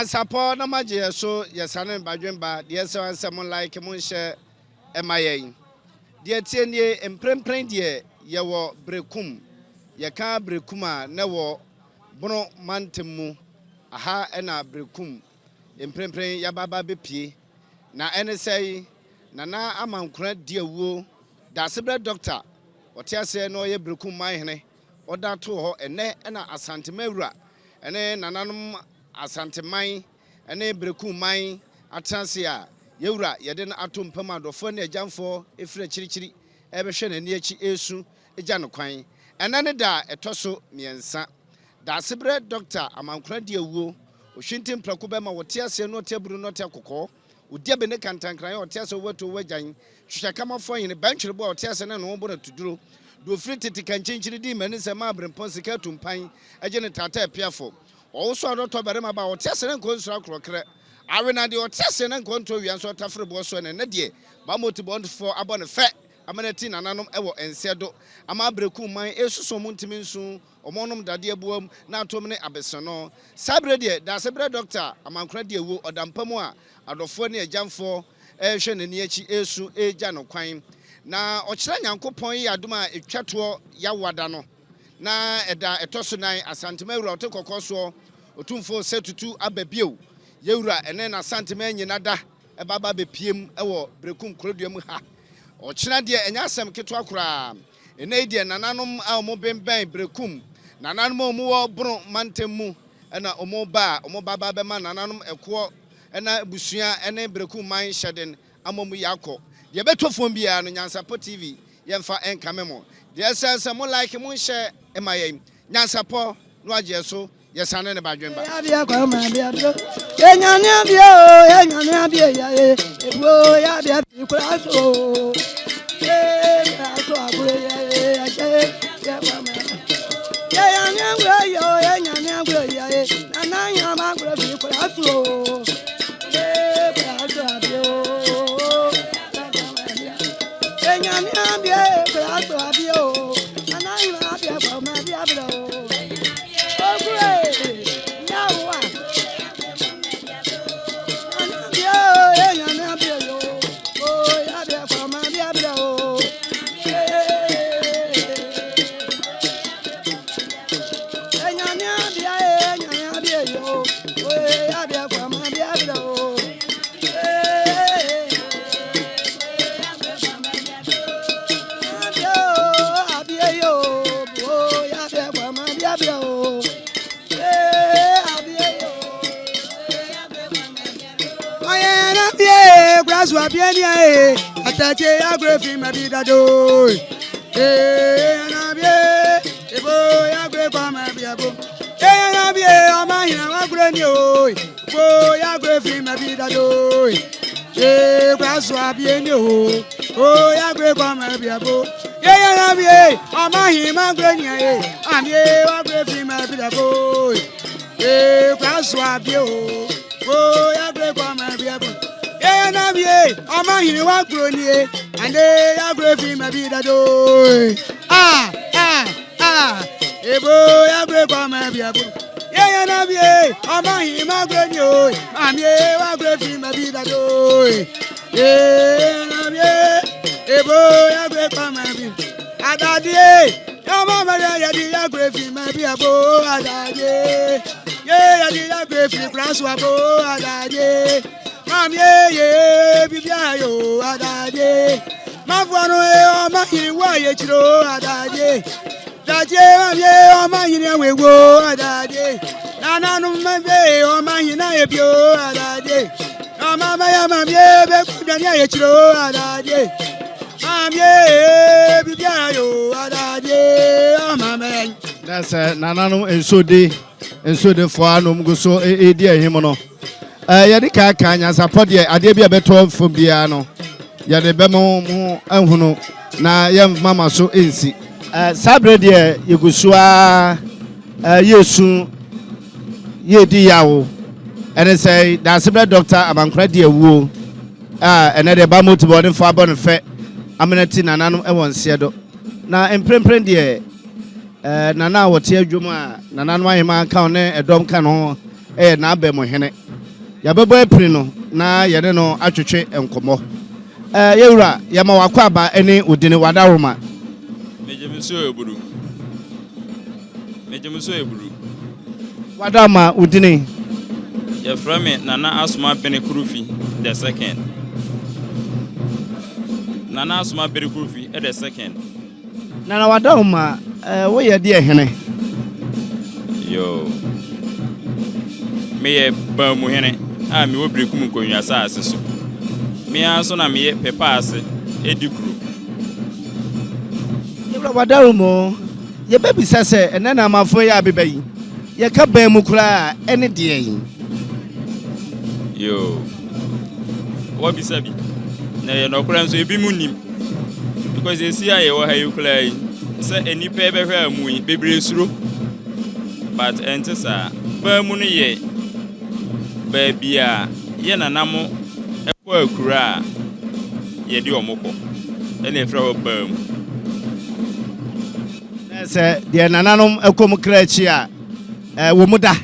Nyansapo na magye so yesane badwemba de se wansem like mo nhye emayen de tie nie emprempren de ye wo Berekum ye ka Berekum a na wo bono mantemu aha na Berekum emprempren ya baba bepie na ene sei na amankura de awuo da sebre doctor otiase no ye Berekum Manhene oda to ho ene na asantemawura ene nananom asanteman ene Berekum man atanse a yewura yede na atompam adofo na ajanfo efire chirichiri ebehwe na ni achi esu eja no kwan ene ne da etoso miensa da sebre doctor amankura de awuo ohwintim prako be ma wotiase no teburu no tekokọ udia be ne kantankran wotiase wato wajan hwehwakamafo yin bantwere bo wotiase na no bo na tuduro do free titi kanchinchiri di mani se ma brempon sika tumpan eje ne tata Appiah also adotọ berema ba wotiase na nkonsura krokre awe na de wotiase na nkonto wian so tafre bo so na de ba motibond for abone fe amanati nananom ewo ensedo ama Berekum man esuso muntimi nsu omonom dade abuam na atom ne abesono sabre de da sabre doctor amankura de ewu odampamu a adofo ne ajanfo ehwe nani achi esu eja no kwan na okira nyankopon yi adoma etwato ya wada no na eda etoso nan asantemawura otekokoso otumfo setutu ababiew yewura ene na asantema nyina da ebaba bepiem ewo Berekum kroduam ha okira de enya asem keto akura ene de nananom a omo bemben Berekum nananom omo wo bro mantemu ena omo baba be ma nananom ekwo ena busua ene Berekum man hyeden amomu yakọ de betofom bia no Nyansapo TV yemfa enkamemo de sense mo like mo share emayen Nyansapo no agye so yesane ne badwemba ya kwa ma bia bro enyane bia ya ebo ya bia ikura so aso agure ya kwa ma ya enyane agure ya na ya ma agure ikura so Appiah atache agrefi mabidado na bie ebo agre kwa mabiabo na bie amahina agre ni o bo agrefi mabidado kwaso Appiah ni o agre kwa mabiabo na bie amahina agre ni amie agrefi mabidabo kwaso Appiah o agre kwa mabiabo na bie amahini wa groni ande ya grefi mabidado ebo ya gre kwa mabiabo na bie amahini ma groni o amie wa grefi mabidado na bie ebo ya gre kwa mabiabo adadie mama ya di ya grefi mabiabo adadie ya di ya grefi kraso abo adadie ye bibia yo adaje mafuano e o mahiri wa ye chiro adaje daje ye o mahiri wewo adaje nananu mbe o mahiri na ye bio adaje mama ya mamye be kudania ye chiro adaje mamye bibia yo adaje mama that's nananu ensode fo anom go so e di ehim no yadi ka Nyansapo de ade bia beto fom bia no yade be mo ahunu na yem mama so ensi sabre de yegusua yesu yedi yawo ene say da sabre doctor amankra de awuo ene de ba motibo de fa bon fe amenati nananom e wonse do na emprempren de nana wote adwom a nananom ahema ka ne edom ka no na abem hene yabɛbɔ apiri no na yɛde no atwetwe nkɔmmɔ yɛwura yɛma wakɔ aba ne odini wadaroma wadaroma odini yɛfrɛ me Nana Asoma Benekurufi the second. Nana Asoma Benekurufi the second. Nana wadaroma woyɛ deɛ hene yo me Bawumia a me wo Berekum konwa saase so me aso na me pepa ase edikru yɛwura wadaroma yɛbɛbisa sɛ ɛnɛ na amafo yɛ abeba yi yɛka ban mu koraa ɛne deɛ yi yo what be sabi na ye no kura nso ebi mu nim because esi aye wo ha yi kura yi se enipa ebehwe amu yi bebre suro but entesa ba mu no ye ba bia ye nanamo ekwa akura ye di omokọ ene efra wo ba mu na se de nananom ekom kra chi a wo mu da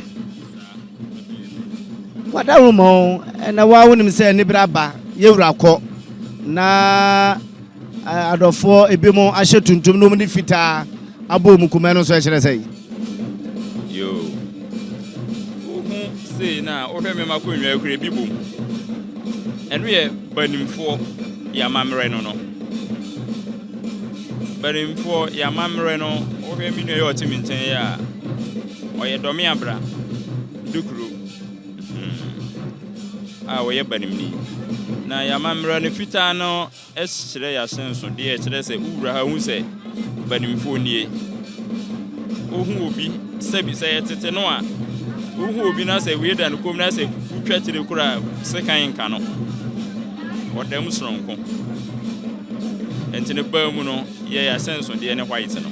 wadaroma na wa wonim se ni braba yewura kɔ na adɔfo ebi mo ahye tuntum no mu ni fita abo mu kuma no so kyerɛ sɛ yo say na o hwɛ me makonwa akure bi bom eno ye banimfo ya mamre no banimfo ya mamre no o hwɛ mi no ye otimi nten ya o ye dɔme abra dukuru a o ye banimni na ya mamre no fita no ɛkyerɛ ya senso de ɛkyerɛ sɛ uwura ha hu sɛ banimfo nie ohu obi sɛ bi sɛ yɛtete no a ohu obi na sɛ we dan kom na sɛ utwa tire kura sekan nka no ɔdam soronko ɛntene ba mu no yɛ ya senso de ne white no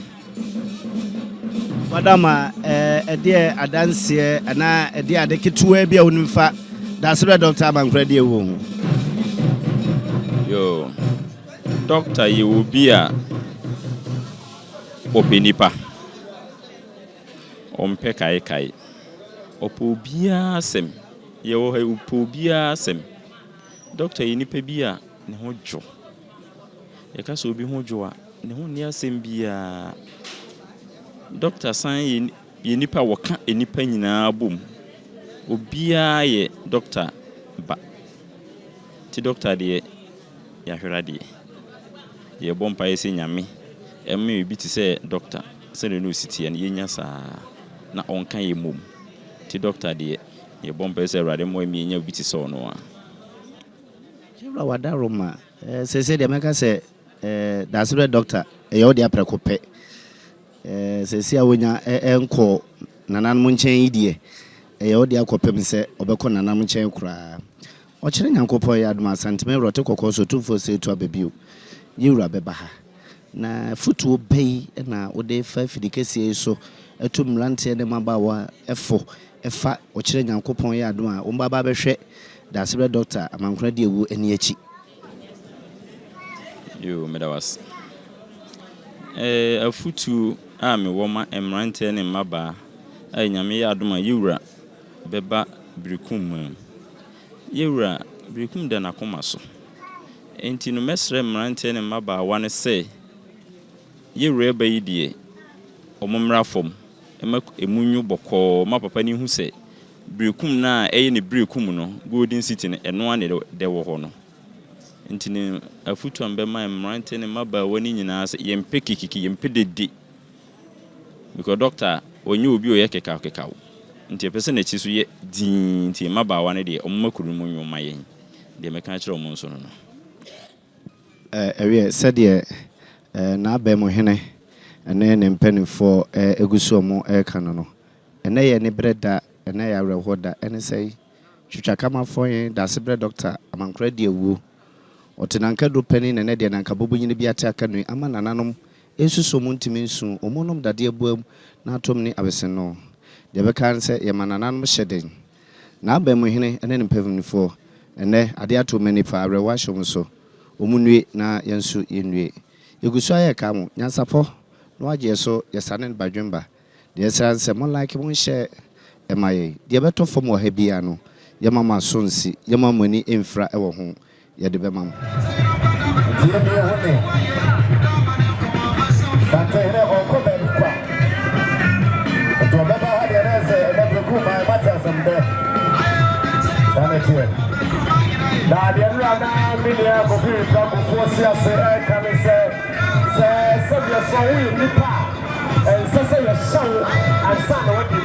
wadama ɛdeɛ adanseɛ ana ɛdeɛ adeketewa bi a wonimfa dasere Dr. Abankra de wo ho yo doctor ye obi a openipa ompe kai opo bia sem ye wo ha opo bia sem doctor ye nipa bia ne ho dwo ye ka so obi ho dwo a ne ho ne asem bia doctor san ye nipa woka enipa nyinaa bom obia ye doctor ba ti doctor de ya hwera de ye bompa ye se nyame emme bi ti se doctor se ne no sitie ne yenya saa na onka ye mom ti doctor de ye bompa se awrade mo emi nya bi ti se ono a yewra wadaroma se de meka se dasere doctor ye wo de aprekope se awonya enko nananom nchen yi de ye wo de akopem se obekọ nananom nchen kura o kire nyankopọ ya aduma santime rote kokọ so tumfo se to ababio yewra beba ha na futuo bei na ode fa fidikesie so etum mlante ne mabawa efo efa o kire nyankopon ya aduma o mbaba behwe dasebe Dr. Abankra de ewu eni achi yo medawas afutu a me woma emrante ne maba a nyame ya aduma yewra beba Berekum yewra Berekum da na koma so enti no mesre mrante ne maba wa ne se yewra ba yidie omomra fom emunyu boko ma papa ni hu se Berekum na eye ne Berekum no Golden City ne eno ane de wo ho no enti ne afutu ambe ma mrante ne maba wani nyina se yempe kikiki yempe dede because doctor onye obi oye keka nti pese na chisu ye din nti maba wa ne de ommakuru mu nwoma yen de meka kire omo nso no ewe sede na abem hene ene ne mpanifo egusu omo kano no ene ye ne breda ene ya rehoda ene sei twitwa kama foyen da sebre Dr. Abankra de ewu otenanka do pani ne de nanka bobonyine bi ataka no ama nananom esuso mu ntimi nsu omonom dade abuam na atom ni abesen no de beka nse ye manananom hyeden na abem hene ene ne mpanifo ene ade ato manipa arewa hwom so omunue na yensu yenue egusu aye ka mo nyansapo no agye so yesanen badwemba de yesanse mo like mo hye emaye de beto fom wo ha bia no yɛma ma so nsi yɛma mani emfra ɛwɔ ho yɛde bɛma mo Now the other media for people before say can say your soul in the and say your soul and son what you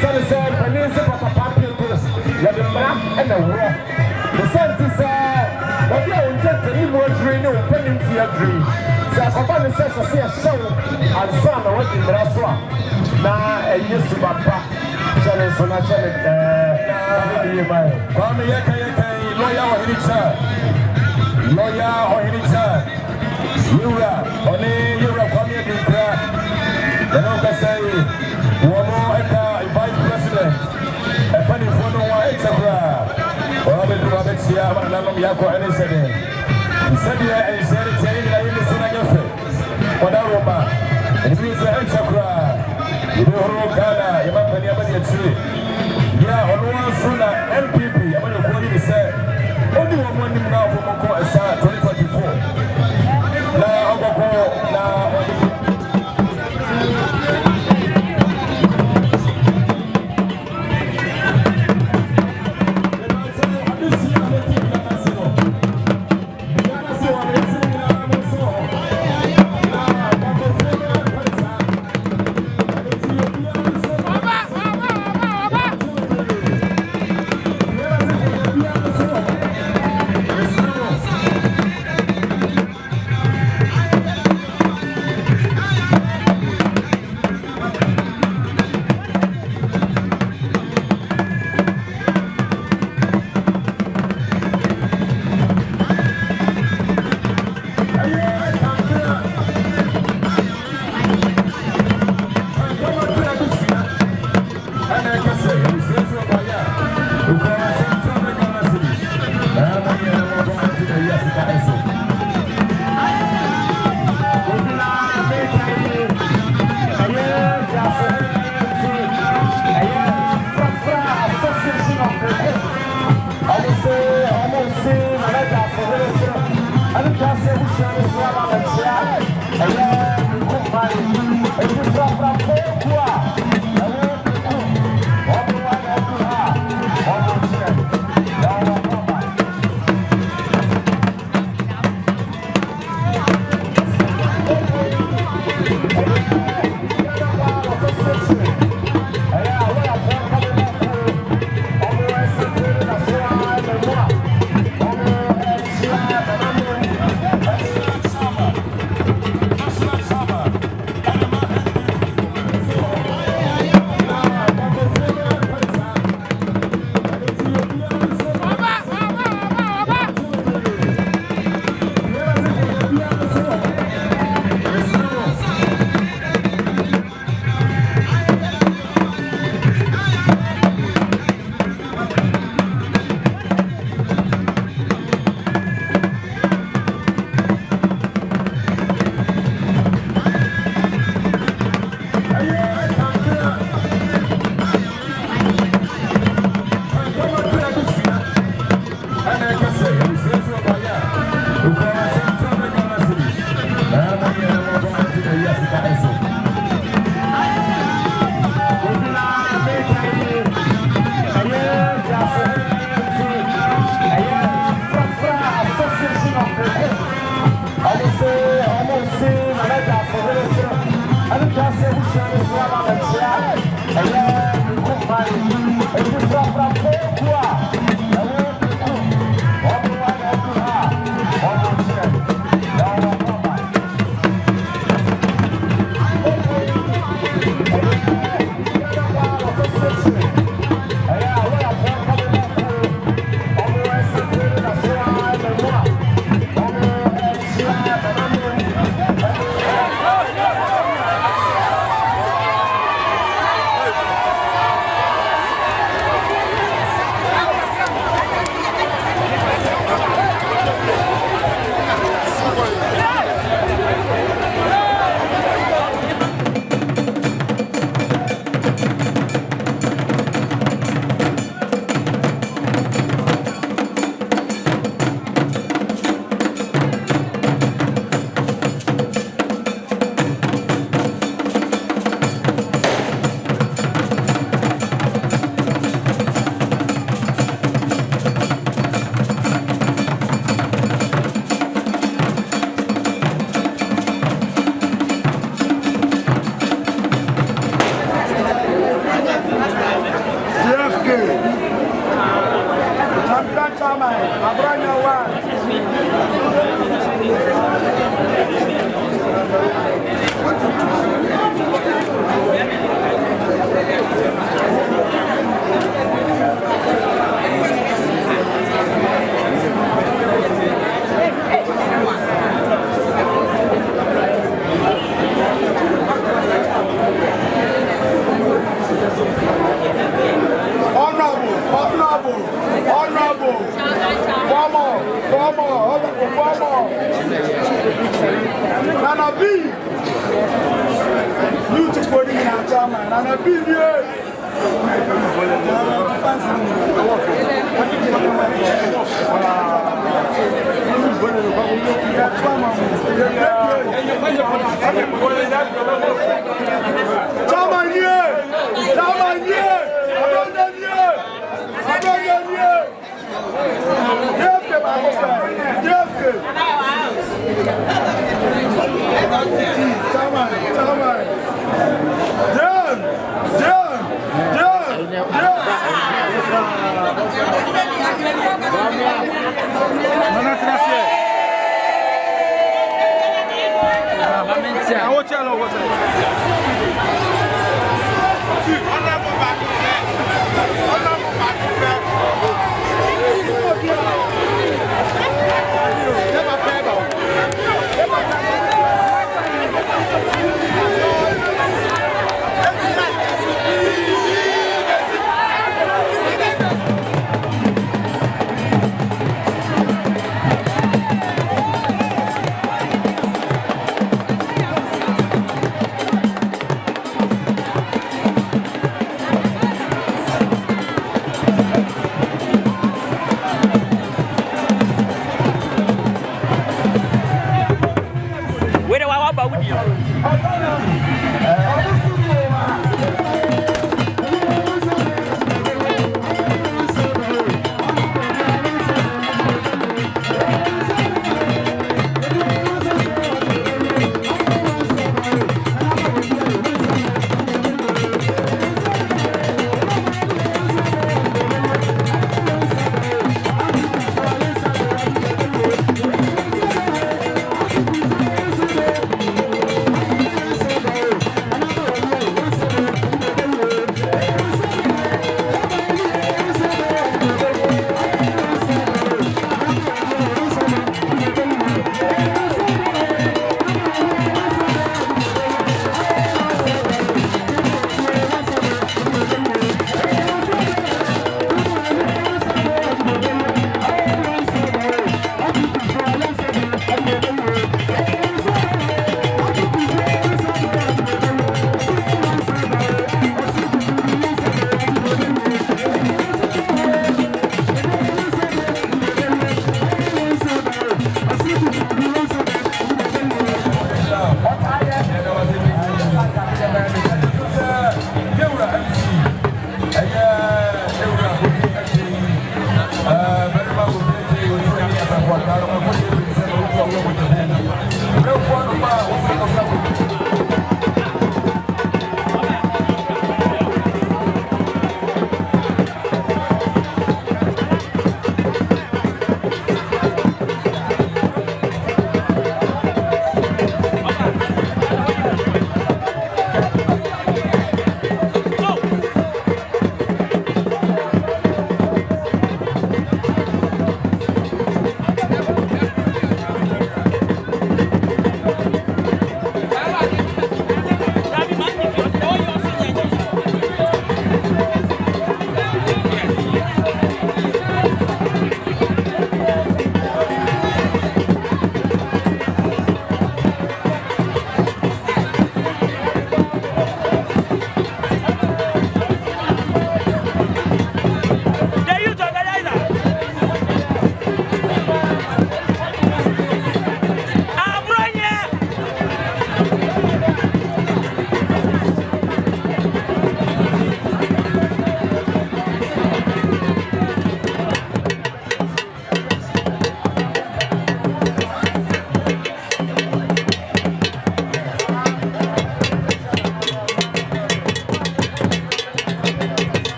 so say Ebenezer papa people you the black and the raw the sentence what you intend to more dream no pending to your dream so papa says say a soul and son what you so now and you see papa challenge so not challenge Kwame yaka lawyer or Ebenezer Yura only Yura Kwame Dinkra then I say Womo Eka vice president a penny for no one extra or the Robexia and Yako and said he said here and said it in the synagogue for that Roma and he is an extra you know Ghana you might be able to tree yeah on one sooner MPP I'm going to call you to say only one money now for Moko Asa 2024. Now, Champion Chairman, Abranya Honorable. Four more. Nana B. Beautiful in our chairman. Nana B.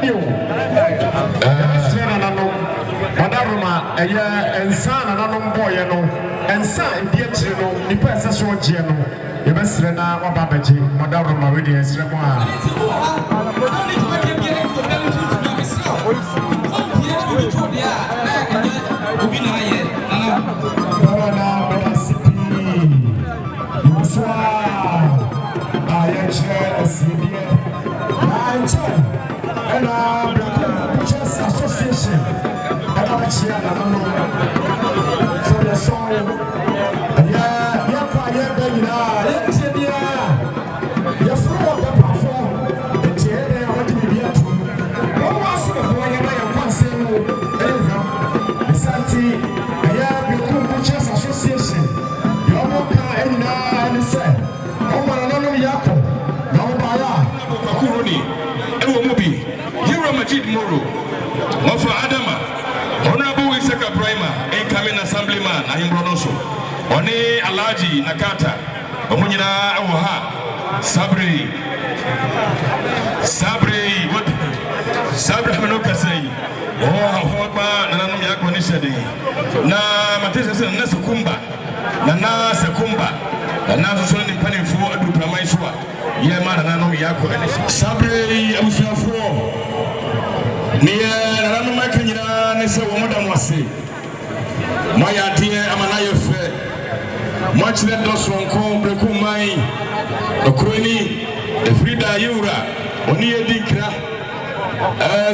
you. Madaruma, and son, and no boy, and son, dear children, the person so general. The best Rena or Babaji, Madaruma, with the Sremoa. Association. So the song, Assemblyman, I am Bronoso. One Alaji Nakata, Omunina Awaha, Sabri, what Sabri Manoka say? Oh, Hotma, Nanam Yakonishadi. Na Matisa Nasukumba, Nana Sakumba, and now Sunday Penny for a Dupamaisua. Yaman and Anam Yako. Sabri, I'm sure for near Ranamakanina, Nessa Womadam was say. Maya dear Amanayo Fair. Much that does one call Berekum Mai, a crony, a Frida Yura, Onia Dikra,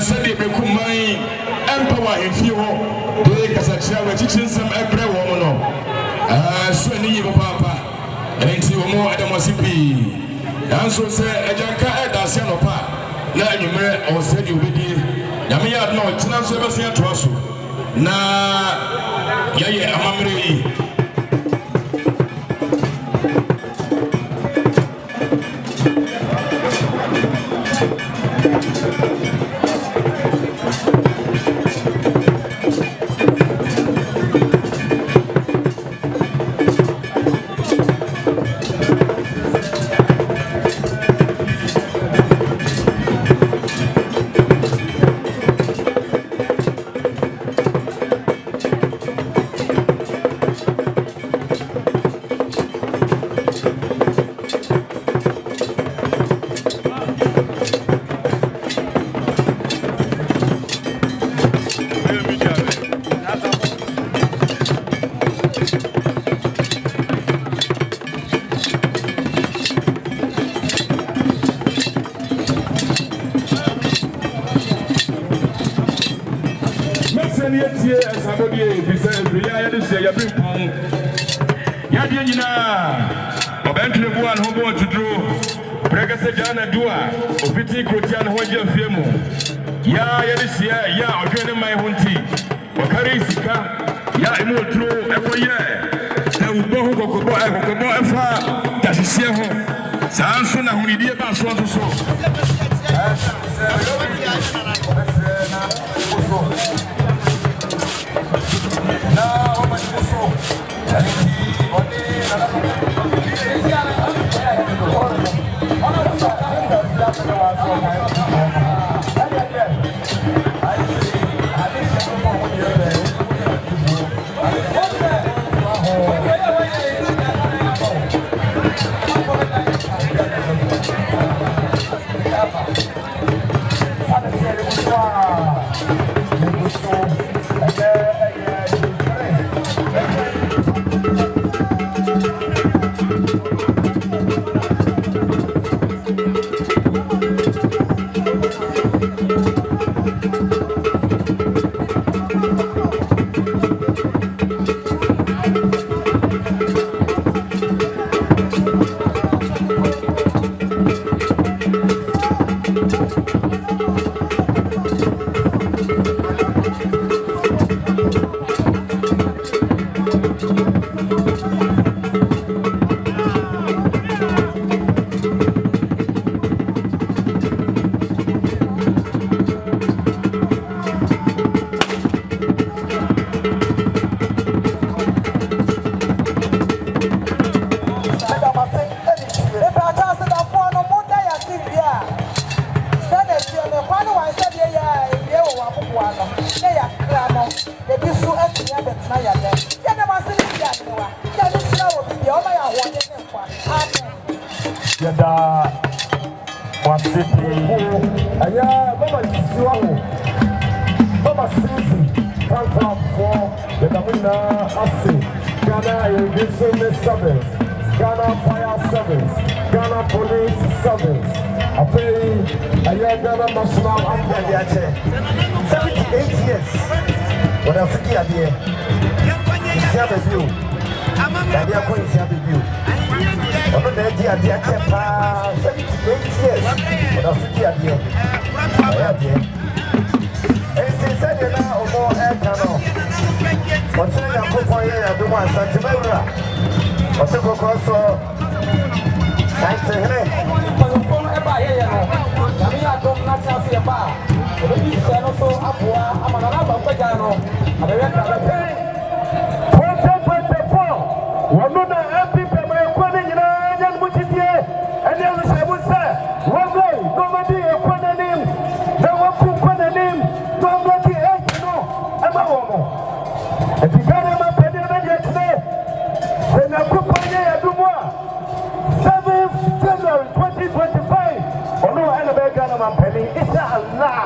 Sadi Berekum Mai, Empower in Fio, Big as a child teaching some every woman. Sweeney Papa, and into more Adamosipi. And so say a Janka Edasianopa, now you may or said you will be. Yamia no, it's not so much to us. Na Yaya Amamri. Yada Wasiti Aya Baba Siwaho Baba Sisi come for the Damina Asi Ghana Irrigation Service Ghana Fire Service Ghana Police Service Aya Ghana National Anthem 78 years What else is here? Siabe view Dadia ko siabe view Ono na di adia chepa 78 years What else is here? Ese said na omo e kano Oche ya ko poye ya do ma santimera Oche ko ko so Sainte hene ko e ba ye no Na mi ya do na cha se ba O bi se no so Appiah amana na ba kwa ja no abewe ka be 2024 wono na happy pema ekwa ne nyina nya mutitie ene wo se bu se wo go nobody ekwa na nim na wo ku kwa na nim nobody ekno ema wo mo etigare ma pede na je tne se na ku panye ya dumo 7th January 2025 ono ene be gana ma peni insha Allah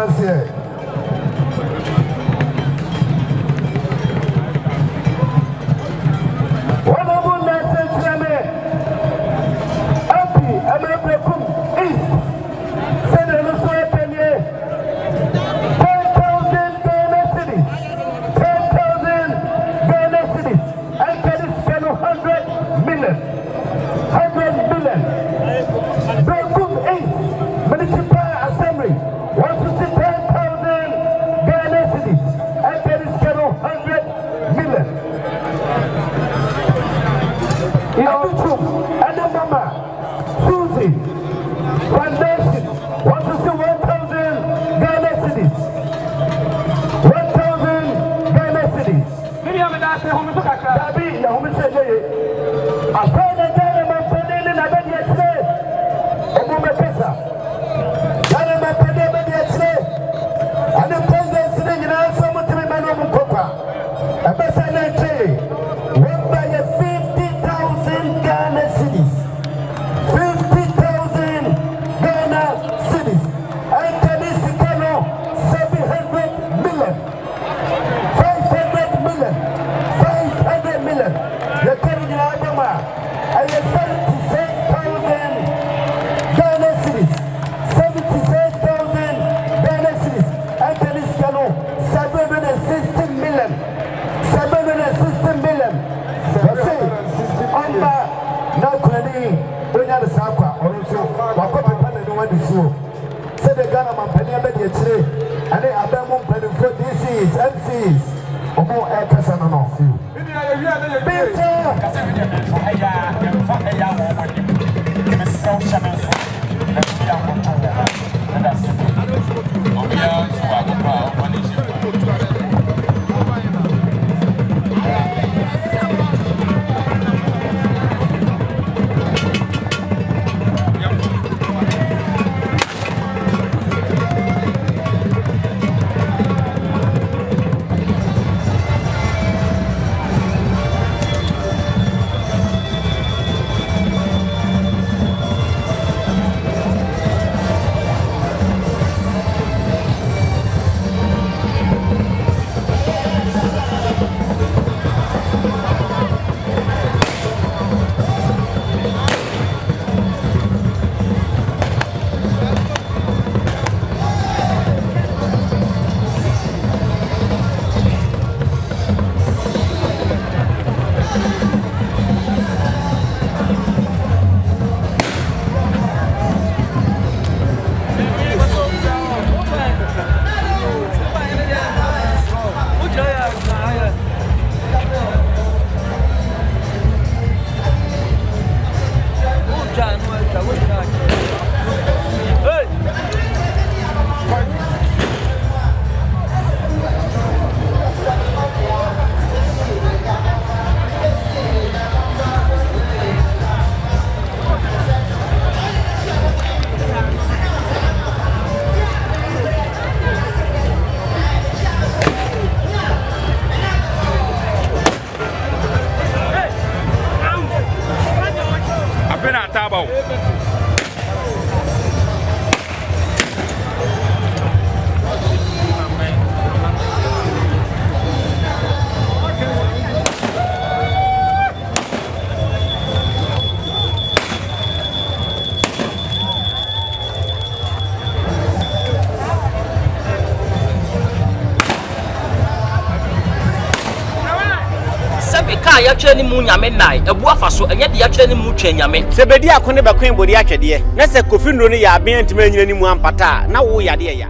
MCs, na ya twa ni mu nyame nai ebu afa so enye de ya twa ni mu twa nyame se bedi akone be kwen bodi atwede na se kofi nro ni ya aben ntime nyina ni mu ampata na wo yade ya